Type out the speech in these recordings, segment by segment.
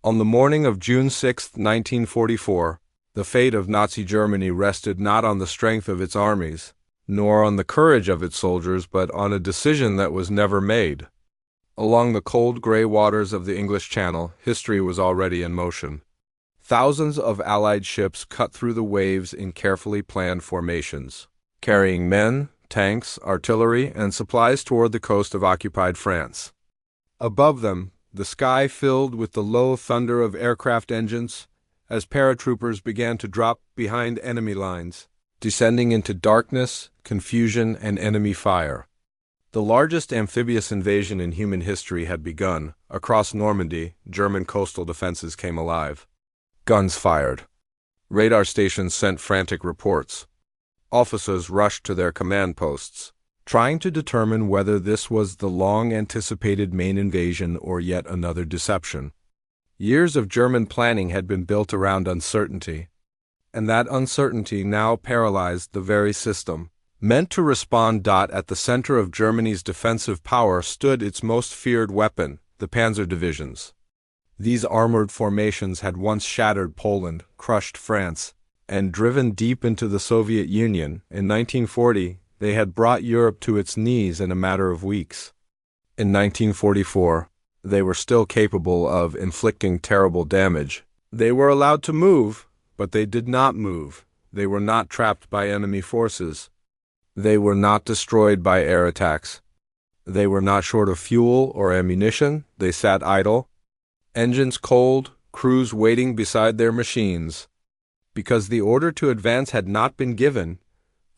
On the morning of June 6, 1944, the fate of Nazi Germany rested not on the strength of its armies, nor on the courage of its soldiers, but on a decision that was never made. Along the cold gray waters of the English Channel, history was already in motion. Thousands of Allied ships cut through the waves in carefully planned formations, carrying men, tanks, artillery, and supplies toward the coast of occupied France. Above them, the sky filled with the low thunder of aircraft engines as paratroopers began to drop behind enemy lines, descending into darkness, confusion, and enemy fire. The largest amphibious invasion in human history had begun. Across Normandy, German coastal defenses came alive. Guns fired. Radar stations sent frantic reports. Officers rushed to their command posts, trying to determine whether this was the long-anticipated main invasion or yet another deception. Years of German planning had been built around uncertainty, and that uncertainty now paralyzed the very system meant to respond. At the center of Germany's defensive power stood its most feared weapon, the Panzer divisions. These armored formations had once shattered Poland, crushed France, and driven deep into the Soviet Union. In 1940, they had brought Europe to its knees in a matter of weeks. In 1944, they were still capable of inflicting terrible damage. They were allowed to move, but they did not move. They were not trapped by enemy forces. They were not destroyed by air attacks. They were not short of fuel or ammunition. They sat idle, engines cold, crews waiting beside their machines. Because the order to advance had not been given,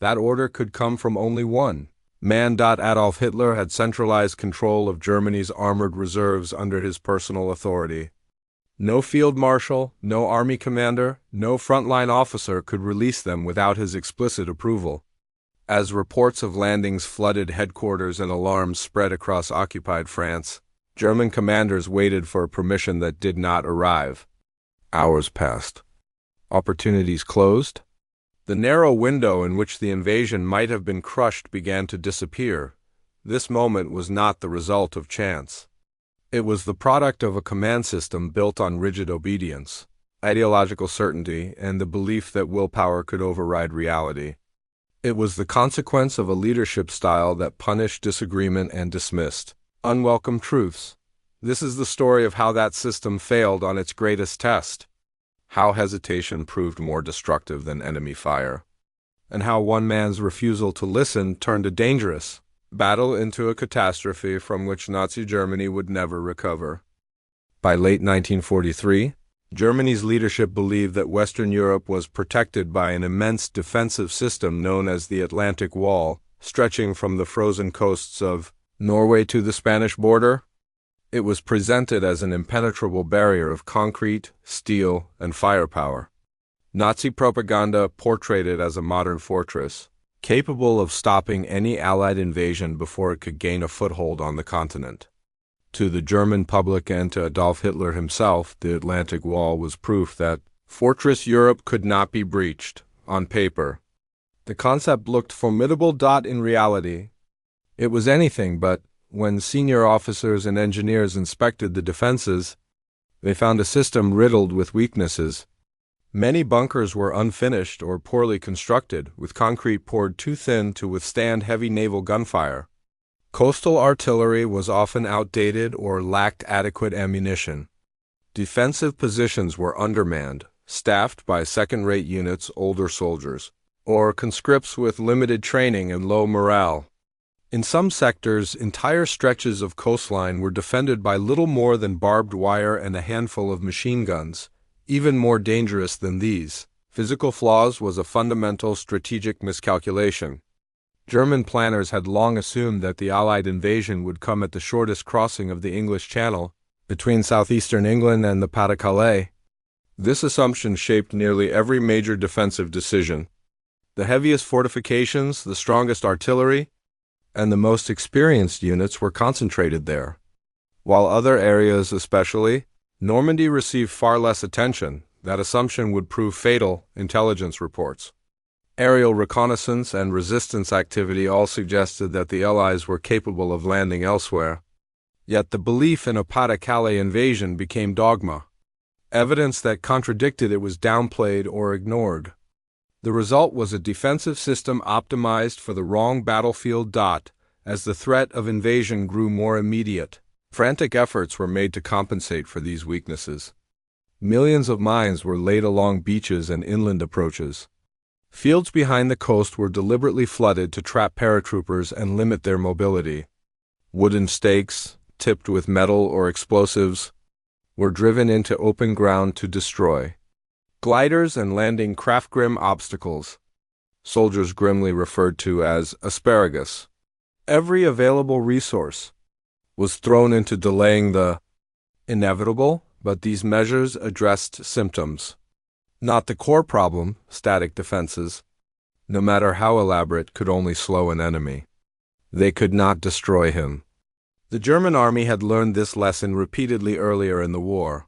that order could come from only one man. Adolf Hitler had centralized control of Germany's armored reserves under his personal authority. No field marshal, no army commander, no frontline officer could release them without his explicit approval. As reports of landings flooded headquarters and alarms spread across occupied France, German commanders waited for permission that did not arrive. Hours passed. Opportunities closed. The narrow window in which the invasion might have been crushed began to disappear. This moment was not the result of chance. It was the product of a command system built on rigid obedience, ideological certainty, and the belief that willpower could override reality. It was the consequence of a leadership style that punished disagreement and dismissed unwelcome truths. This is the story of how that system failed on its greatest test, how hesitation proved more destructive than enemy fire, and how one man's refusal to listen turned a dangerous battle into a catastrophe from which Nazi Germany would never recover. By late 1943, Germany's leadership believed that Western Europe was protected by an immense defensive system known as the Atlantic Wall, stretching from the frozen coasts of Norway to the Spanish border. It was presented as an impenetrable barrier of concrete, steel, and firepower. Nazi propaganda portrayed it as a modern fortress, capable of stopping any Allied invasion before it could gain a foothold on the continent. To the German public and to Adolf Hitler himself, the Atlantic Wall was proof that Fortress Europe could not be breached. On paper, the concept looked formidable. In reality, it was anything but. When senior officers and engineers inspected the defenses, they found a system riddled with weaknesses. Many bunkers were unfinished or poorly constructed, with concrete poured too thin to withstand heavy naval gunfire. Coastal artillery was often outdated or lacked adequate ammunition. Defensive positions were undermanned, staffed by second-rate units, older soldiers, or conscripts with limited training and low morale. In some sectors, entire stretches of coastline were defended by little more than barbed wire and a handful of machine guns. Even more dangerous than these, physical flaws was a fundamental strategic miscalculation. German planners had long assumed that the Allied invasion would come at the shortest crossing of the English Channel, between southeastern England and the Pas-de-Calais. This assumption shaped nearly every major defensive decision. The heaviest fortifications, the strongest artillery, and the most experienced units were concentrated there, while other areas, especially Normandy, received far less attention. That assumption would prove fatal. Intelligence reports, aerial reconnaissance, and resistance activity all suggested that the Allies were capable of landing elsewhere. Yet the belief in a Pas-de-Calais invasion became dogma. Evidence that contradicted it was downplayed or ignored. The result was a defensive system optimized for the wrong battlefield. As the threat of invasion grew more immediate, frantic efforts were made to compensate for these weaknesses. Millions of mines were laid along beaches and inland approaches. Fields behind the coast were deliberately flooded to trap paratroopers and limit their mobility. Wooden stakes, tipped with metal or explosives, were driven into open ground to destroy. Gliders and landing craft grim obstacles, soldiers grimly referred to as asparagus. Every available resource was thrown into delaying the inevitable, but these measures addressed symptoms, not the core problem. Static defenses, no matter how elaborate, could only slow an enemy. They could not destroy him. The German army had learned this lesson repeatedly earlier in the war.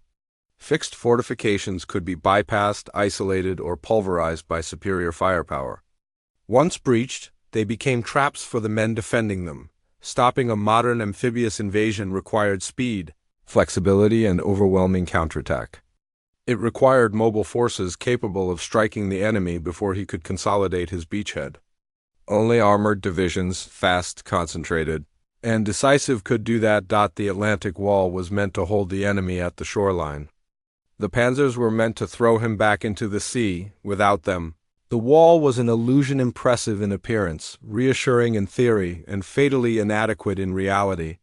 Fixed fortifications could be bypassed, isolated, or pulverized by superior firepower. Once breached, they became traps for the men defending them. Stopping a modern amphibious invasion required speed, flexibility, and overwhelming counterattack. It required mobile forces capable of striking the enemy before he could consolidate his beachhead. Only armored divisions, fast, concentrated, and decisive could do that. The Atlantic Wall was meant to hold the enemy at the shoreline. The panzers were meant to throw him back into the sea. Without them, the wall was an illusion, impressive in appearance, reassuring in theory, and fatally inadequate in reality.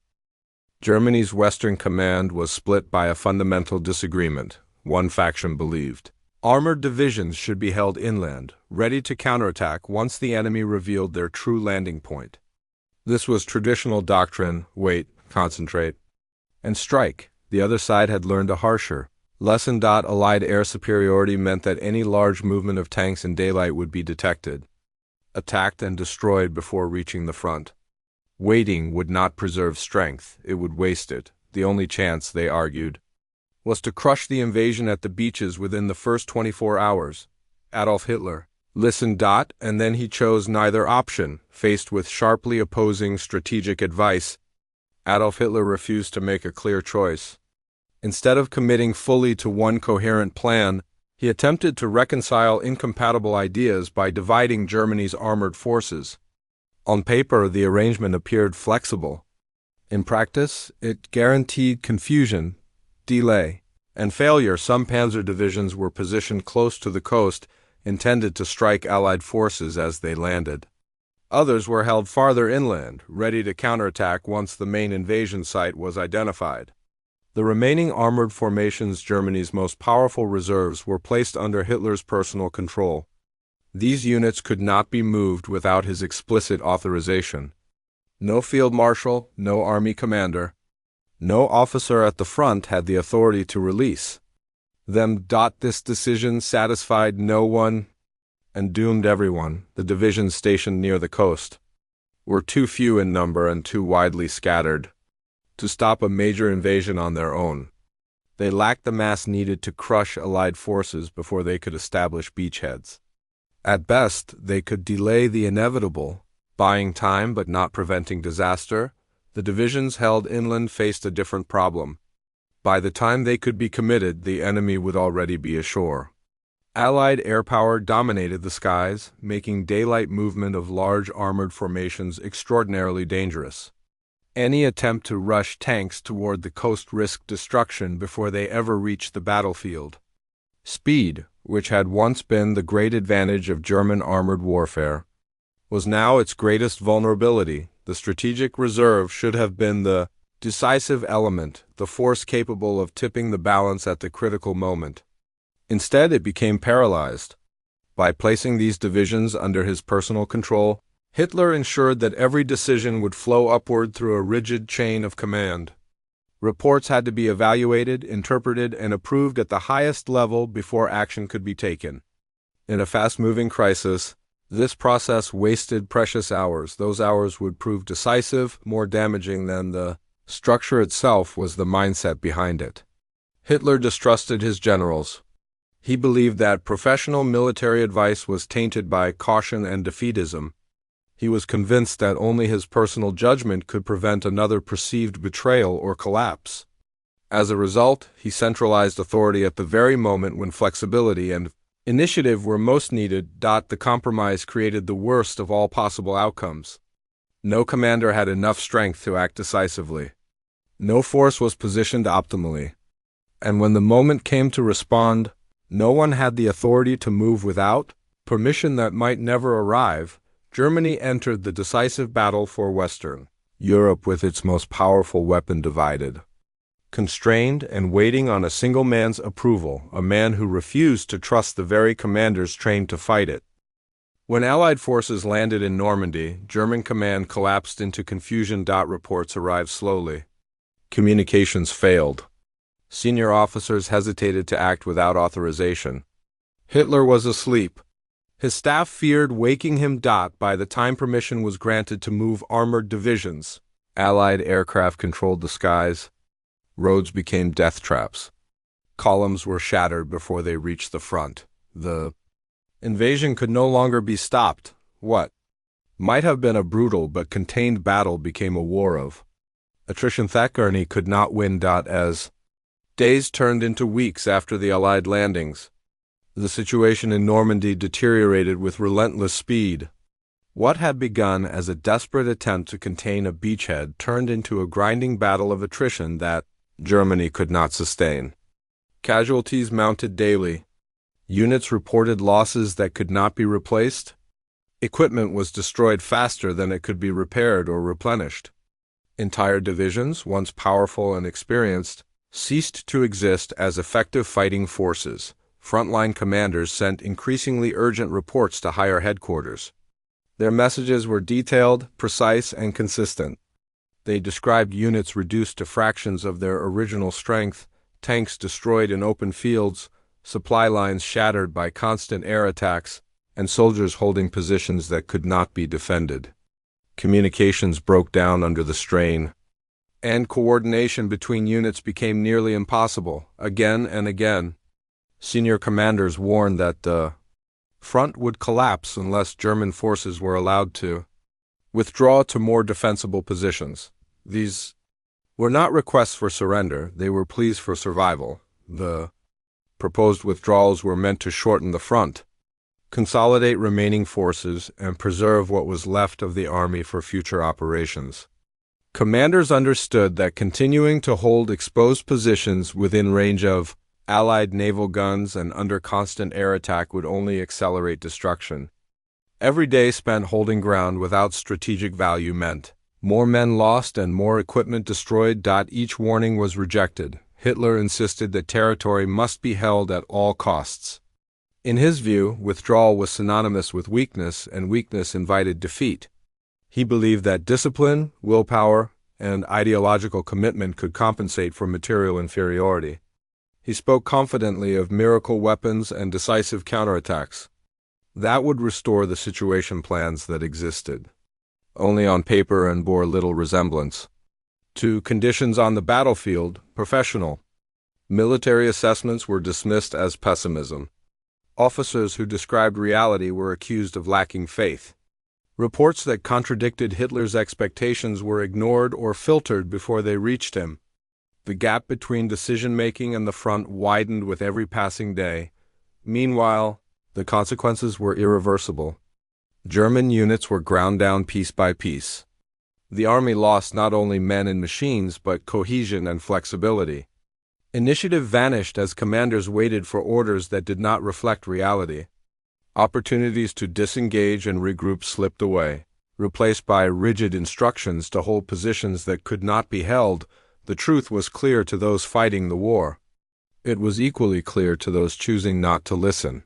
Germany's Western Command was split by a fundamental disagreement. One faction believed armored divisions should be held inland, ready to counterattack once the enemy revealed their true landing point. This was traditional doctrine: wait, concentrate, and strike. The other side had learned a harsher lesson. Allied air superiority meant that any large movement of tanks in daylight would be detected, attacked, and destroyed before reaching the front. Waiting would not preserve strength, it would waste it. The only chance, they argued, was to crush the invasion at the beaches within the first 24 hours. Adolf Hitler listened, and then he chose neither option. Faced with sharply opposing strategic advice, Adolf Hitler refused to make a clear choice. Instead of committing fully to one coherent plan, he attempted to reconcile incompatible ideas by dividing Germany's armored forces. On paper, the arrangement appeared flexible. In practice, it guaranteed confusion, delay, and failure. Some panzer divisions were positioned close to the coast, intended to strike Allied forces as they landed. Others were held farther inland, ready to counterattack once the main invasion site was identified. The remaining armored formations, Germany's most powerful reserves, were placed under Hitler's personal control. These units could not be moved without his explicit authorization. No field marshal, no army commander, no officer at the front had the authority to release them. This decision satisfied no one and doomed everyone. The divisions stationed near the coast were too few in number and too widely scattered to stop a major invasion on their own. They lacked the mass needed to crush Allied forces before they could establish beachheads. At best, they could delay the inevitable, buying time but not preventing disaster. The divisions held inland faced a different problem. By the time they could be committed, the enemy would already be ashore. Allied air power dominated the skies, making daylight movement of large armored formations extraordinarily dangerous. Any attempt to rush tanks toward the coast risked destruction before they ever reached the battlefield. Speed, which had once been the great advantage of German armored warfare, was now its greatest vulnerability. The strategic reserve should have been the decisive element, the force capable of tipping the balance at the critical moment. Instead, it became paralyzed. By placing these divisions under his personal control, Hitler ensured that every decision would flow upward through a rigid chain of command. Reports had to be evaluated, interpreted, and approved at the highest level before action could be taken. In a fast-moving crisis, this process wasted precious hours. Those hours would prove decisive. More damaging than the structure itself was the mindset behind it. Hitler distrusted his generals. He believed that professional military advice was tainted by caution and defeatism. He was convinced that only his personal judgment could prevent another perceived betrayal or collapse. As a result, he centralized authority at the very moment when flexibility and initiative were most needed. The compromise created the worst of all possible outcomes. No commander had enough strength to act decisively. No force was positioned optimally. And when the moment came to respond, no one had the authority to move without permission that might never arrive. Germany entered the decisive battle for Western Europe with its most powerful weapon divided, constrained and waiting on a single man's approval, a man who refused to trust the very commanders trained to fight it. When Allied forces landed in Normandy, German command collapsed into confusion. Reports arrived slowly. Communications failed. Senior officers hesitated to act without authorization. Hitler was asleep. His staff feared waking him. By the time permission was granted to move armored divisions, Allied aircraft controlled the skies. Roads became death traps. Columns were shattered before they reached the front. The invasion could no longer be stopped. What might have been a brutal but contained battle became a war of attrition. Germany could not win. As days turned into weeks after the Allied landings, the situation in Normandy deteriorated with relentless speed. What had begun as a desperate attempt to contain a beachhead turned into a grinding battle of attrition that Germany could not sustain. Casualties mounted daily. Units reported losses that could not be replaced. Equipment was destroyed faster than it could be repaired or replenished. Entire divisions, once powerful and experienced, ceased to exist as effective fighting forces. Frontline commanders sent increasingly urgent reports to higher headquarters. Their messages were detailed, precise, and consistent. They described units reduced to fractions of their original strength, tanks destroyed in open fields, supply lines shattered by constant air attacks, and soldiers holding positions that could not be defended. Communications broke down under the strain, and coordination between units became nearly impossible. Again and again, senior commanders warned that the front would collapse unless German forces were allowed to withdraw to more defensible positions. These were not requests for surrender, they were pleas for survival. The proposed withdrawals were meant to shorten the front, consolidate remaining forces, and preserve what was left of the army for future operations. Commanders understood that continuing to hold exposed positions within range of Allied naval guns and under constant air attack would only accelerate destruction. Every day spent holding ground without strategic value meant more men lost and more equipment destroyed. Each warning was rejected. Hitler insisted that territory must be held at all costs. In his view, withdrawal was synonymous with weakness, and weakness invited defeat. He believed that discipline, willpower, and ideological commitment could compensate for material inferiority. He spoke confidently of miracle weapons and decisive counterattacks. That would restore the situation plans that existed only on paper and bore little resemblance to conditions on the battlefield. Professional military assessments were dismissed as pessimism. Officers who described reality were accused of lacking faith. Reports that contradicted Hitler's expectations were ignored or filtered before they reached him. The gap between decision-making and the front widened with every passing day. Meanwhile, the consequences were irreversible. German units were ground down piece by piece. The army lost not only men and machines, but cohesion and flexibility. Initiative vanished as commanders waited for orders that did not reflect reality. Opportunities to disengage and regroup slipped away, replaced by rigid instructions to hold positions that could not be held. The truth was clear to those fighting the war. It was equally clear to those choosing not to listen.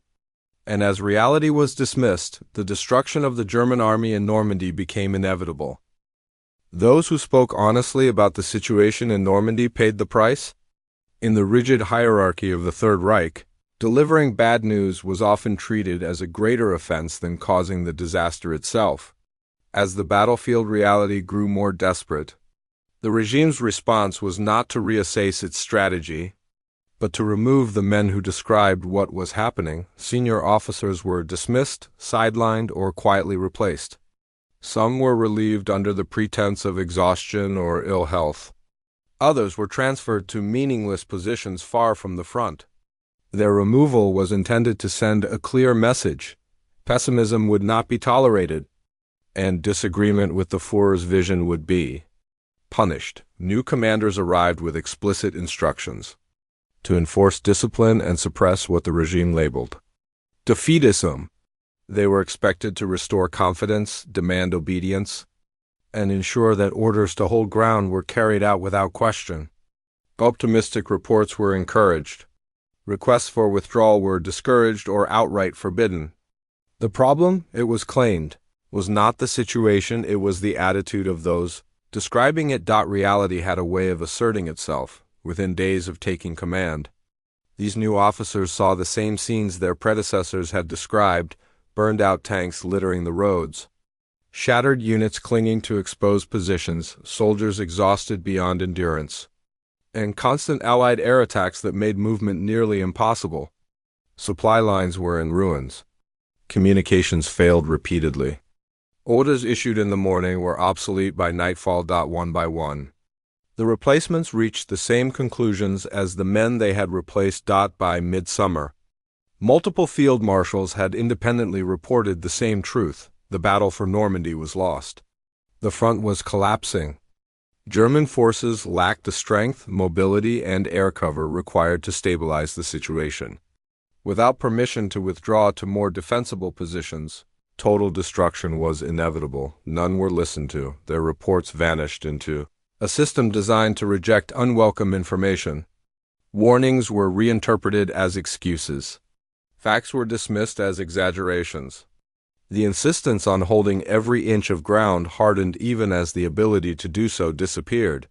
And as reality was dismissed, the destruction of the German army in Normandy became inevitable. Those who spoke honestly about the situation in Normandy paid the price. In the rigid hierarchy of the Third Reich, delivering bad news was often treated as a greater offense than causing the disaster itself. As the battlefield reality grew more desperate, the regime's response was not to reassess its strategy, but to remove the men who described what was happening. Senior officers were dismissed, sidelined, or quietly replaced. Some were relieved under the pretense of exhaustion or ill health. Others were transferred to meaningless positions far from the front. Their removal was intended to send a clear message: pessimism would not be tolerated, and disagreement with the Führer's vision would be punished. New commanders arrived with explicit instructions to enforce discipline and suppress what the regime labeled defeatism. They were expected to restore confidence, demand obedience, and ensure that orders to hold ground were carried out without question. Optimistic reports were encouraged. Requests for withdrawal were discouraged or outright forbidden. The problem, it was claimed, was not the situation, it was the attitude of those describing it. Reality had a way of asserting itself within days of taking command. These new officers saw the same scenes their predecessors had described: burned-out tanks littering the roads, shattered units clinging to exposed positions, soldiers exhausted beyond endurance, and constant Allied air attacks that made movement nearly impossible. Supply lines were in ruins. Communications failed repeatedly. Orders issued in the morning were obsolete by nightfall. One by one, the replacements reached the same conclusions as the men they had replaced. By midsummer, multiple field marshals had independently reported the same truth: the battle for Normandy was lost. The front was collapsing. German forces lacked the strength, mobility, and air cover required to stabilize the situation. Without permission to withdraw to more defensible positions, total destruction was inevitable. None were listened to. Their reports vanished into a system designed to reject unwelcome information. Warnings were reinterpreted as excuses. Facts were dismissed as exaggerations. The insistence on holding every inch of ground hardened even as the ability to do so disappeared.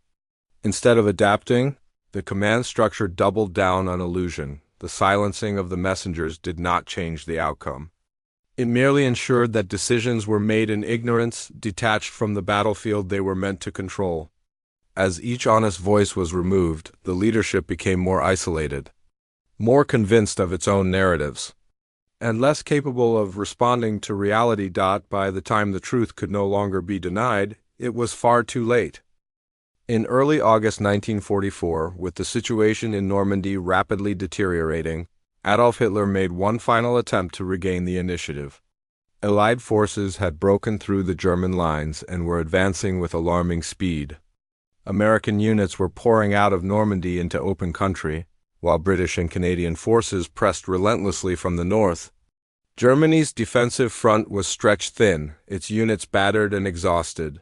Instead of adapting, the command structure doubled down on illusion. The silencing of the messengers did not change the outcome. It merely ensured that decisions were made in ignorance, detached from the battlefield they were meant to control. As each honest voice was removed, the leadership became more isolated, more convinced of its own narratives, and less capable of responding to reality. By the time the truth could no longer be denied, it was far too late. In early August 1944, with the situation in Normandy rapidly deteriorating, Adolf Hitler made one final attempt to regain the initiative. Allied forces had broken through the German lines and were advancing with alarming speed. American units were pouring out of Normandy into open country, while British and Canadian forces pressed relentlessly from the north. Germany's defensive front was stretched thin, its units battered and exhausted.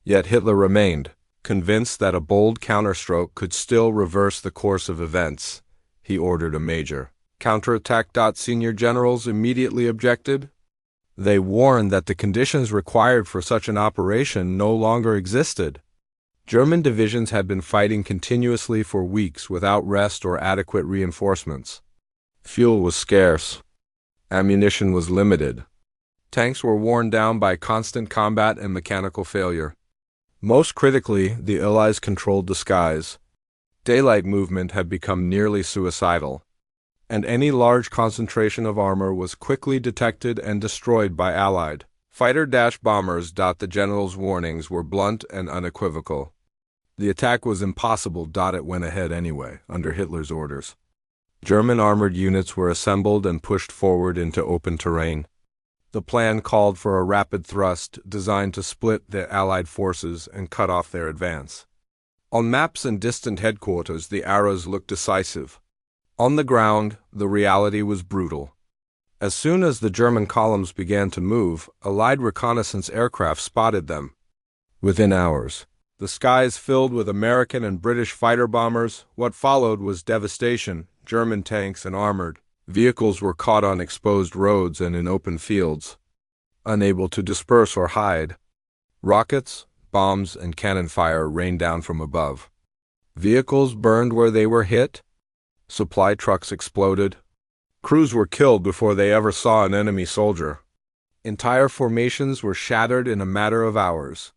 Yet Hitler remained, convinced that a bold counterstroke could still reverse the course of events. He ordered a major counterattack. Senior generals immediately objected. They warned that the conditions required for such an operation no longer existed. German divisions had been fighting continuously for weeks without rest or adequate reinforcements. Fuel was scarce. Ammunition was limited. Tanks were worn down by constant combat and mechanical failure. Most critically, the Allies controlled the skies. Daylight movement had become nearly suicidal, and any large concentration of armor was quickly detected and destroyed by Allied fighter-bombers. The general's warnings were blunt and unequivocal. The attack was impossible. It went ahead anyway, under Hitler's orders. German armored units were assembled and pushed forward into open terrain. The plan called for a rapid thrust designed to split the Allied forces and cut off their advance. On maps and distant headquarters, the arrows looked decisive. On the ground, the reality was brutal. As soon as the German columns began to move, Allied reconnaissance aircraft spotted them. Within hours, the skies filled with American and British fighter bombers. What followed was devastation. German tanks and armored vehicles were caught on exposed roads and in open fields, unable to disperse or hide. Rockets, bombs, and cannon fire rained down from above. Vehicles burned where they were hit. Supply trucks exploded. Crews were killed before they ever saw an enemy soldier. Entire formations were shattered in a matter of hours.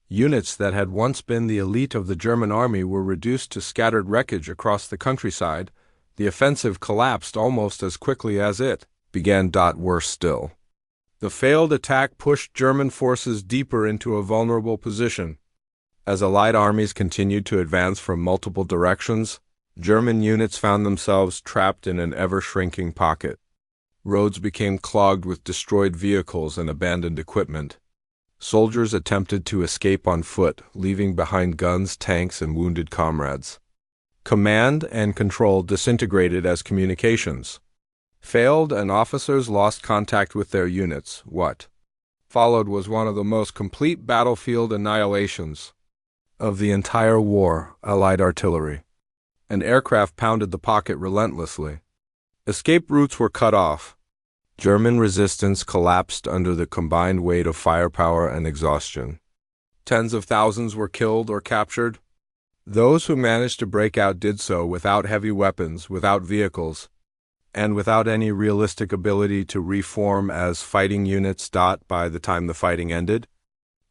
Units that had once been the elite of the German army were reduced to scattered wreckage across the countryside. The offensive collapsed almost as quickly as it began. Worse still, the failed attack pushed German forces deeper into a vulnerable position. As Allied armies continued to advance from multiple directions, German units found themselves trapped in an ever-shrinking pocket. Roads became clogged with destroyed vehicles and abandoned equipment. Soldiers attempted to escape on foot, leaving behind guns, tanks, and wounded comrades. Command and control disintegrated as communications failed and officers lost contact with their units. What followed was one of the most complete battlefield annihilations of the entire war. Allied artillery and aircraft pounded the pocket relentlessly. Escape routes were cut off. German resistance collapsed under the combined weight of firepower and exhaustion. Tens of thousands were killed or captured. Those who managed to break out did so without heavy weapons, without vehicles, and without any realistic ability to reform as fighting units. By the time the fighting ended,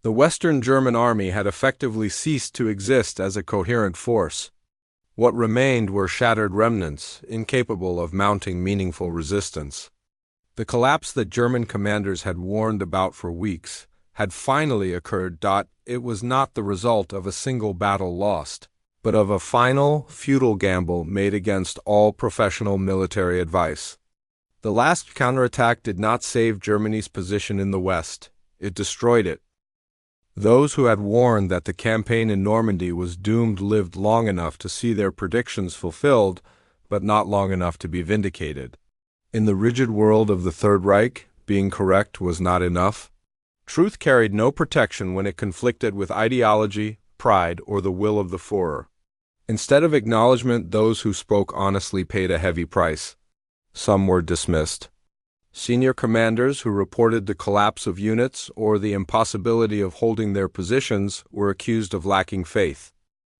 the Western German army had effectively ceased to exist as a coherent force. What remained were shattered remnants, incapable of mounting meaningful resistance. The collapse that German commanders had warned about for weeks had finally occurred. It was not the result of a single battle lost, but of a final, futile gamble made against all professional military advice. The last counterattack did not save Germany's position in the West. It destroyed it. Those who had warned that the campaign in Normandy was doomed lived long enough to see their predictions fulfilled, but not long enough to be vindicated. In the rigid world of the Third Reich, being correct was not enough. Truth carried no protection when it conflicted with ideology, pride, or the will of the Führer. Instead of acknowledgement, those who spoke honestly paid a heavy price. Some were dismissed. Senior commanders who reported the collapse of units or the impossibility of holding their positions were accused of lacking faith.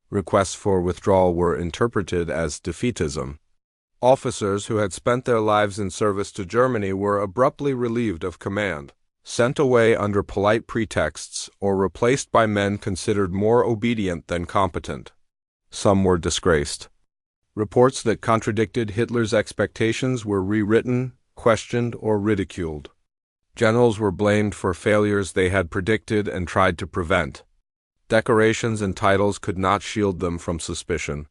Requests for withdrawal were interpreted as defeatism. Officers who had spent their lives in service to Germany were abruptly relieved of command, sent away under polite pretexts, or replaced by men considered more obedient than competent. Some were disgraced. Reports that contradicted Hitler's expectations were rewritten, questioned, or ridiculed. Generals were blamed for failures they had predicted and tried to prevent. Decorations and titles could not shield them from suspicion.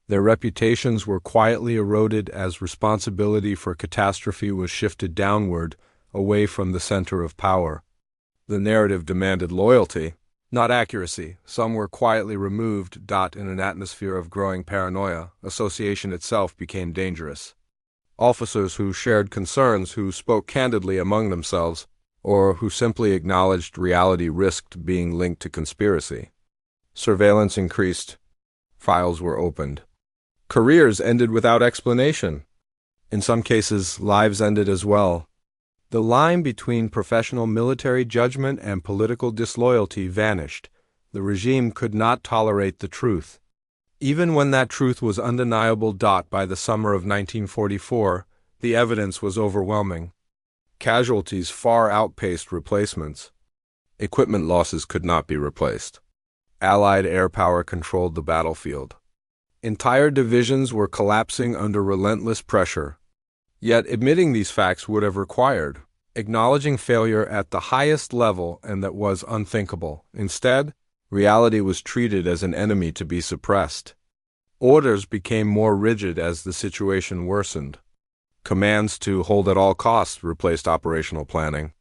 Their reputations were quietly eroded as responsibility for catastrophe was shifted downward, away from the center of power. The narrative demanded loyalty, not accuracy. Some were quietly removed. In an atmosphere of growing paranoia, association itself became dangerous. Officers who shared concerns, who spoke candidly among themselves, or who simply acknowledged reality risked being linked to conspiracy. Surveillance increased. Files were opened. Careers ended without explanation. In some cases, lives ended as well. The line between professional military judgment and political disloyalty vanished. The regime could not tolerate the truth. Even when that truth was undeniable. By the summer of 1944, the evidence was overwhelming. Casualties far outpaced replacements. Equipment losses could not be replaced. Allied air power controlled the battlefield. Entire divisions were collapsing under relentless pressure. Yet admitting these facts would have required acknowledging failure at the highest level, and that was unthinkable. Instead, reality was treated as an enemy to be suppressed. Orders became more rigid as the situation worsened. Commands to hold at all costs replaced operational planning.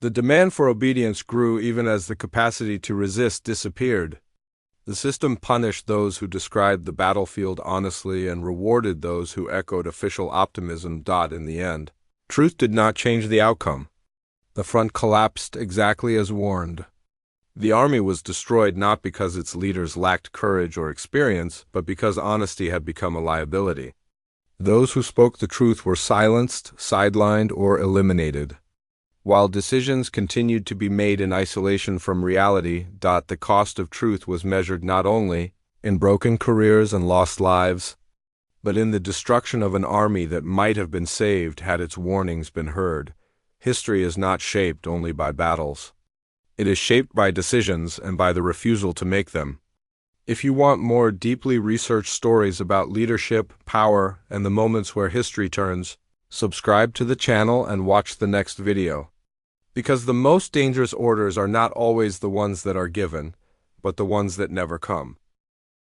The demand for obedience grew even as the capacity to resist disappeared. The system punished those who described the battlefield honestly and rewarded those who echoed official optimism. In the end, truth did not change the outcome. The front collapsed exactly as warned. The army was destroyed not because its leaders lacked courage or experience, but because honesty had become a liability. Those who spoke the truth were silenced, sidelined, or eliminated. While decisions continued to be made in isolation from reality, the cost of truth was measured not only in broken careers and lost lives, but in the destruction of an army that might have been saved had its warnings been heard. History is not shaped only by battles. It is shaped by decisions and by the refusal to make them. If you want more deeply researched stories about leadership, power, and the moments where history turns, subscribe to the channel and watch the next video. Because the most dangerous orders are not always the ones that are given, but the ones that never come.